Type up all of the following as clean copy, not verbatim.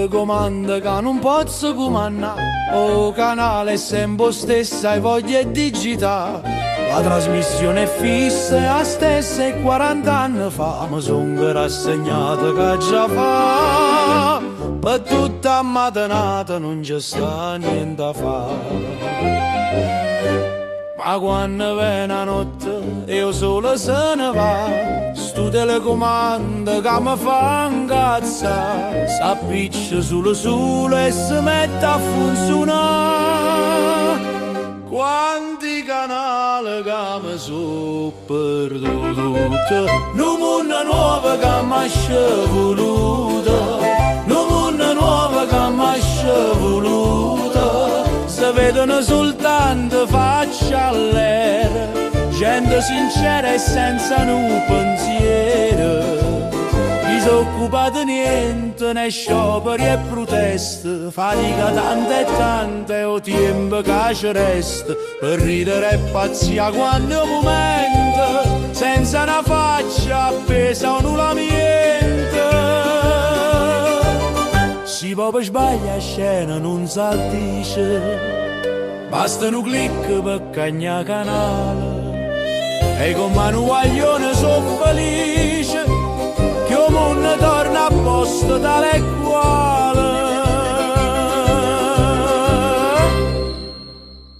telecomando che non posso comandare. Oh, canale è sempre stessa e voglia digitale. La trasmissione è fissa e la stessa e 40 anni fa mi sono rassegnato che già fa. Per tutta mattinata non ci sta niente a fare. Ma quando viene la notte io solo se ne va, sto telecomando che mi fa incazzare, s'appiccia sul sole e si mette a funzionare. Quanti canali che mi sono perduto, un mondo nuovo che mi ha scevoluto, un mondo nuovo che mi ha scevoluto. Si vedono soltanto faccia all'era, gente sincera e senza un pensiero, disoccupati niente né scioperi e proteste, fatica tanta e tanta e o tempo che ci resta per ridere e pazzia quando è un momento, senza una faccia appesa o nulla niente. Si proprio sbaglia a scena non s'altisce, basta un click per cagnare canale e con mano guaglione sono felice che il mondo torna a posto tale e quale.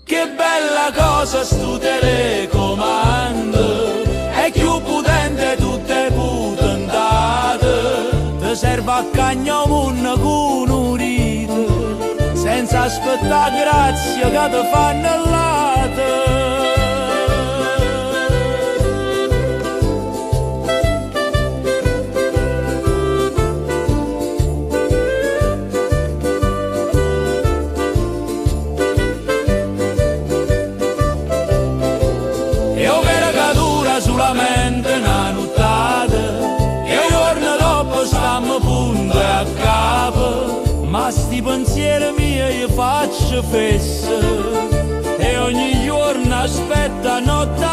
Che bella cosa sto telecomando, è più potente tutte potentate, ti serve a cagnare un mondo con un rito, senza aspettare grazie che ti fanno latte. Solamente una nottata e il giorno dopo stiamo punto a capo, ma sti pensieri miei io faccio fessa e ogni giorno aspetta notte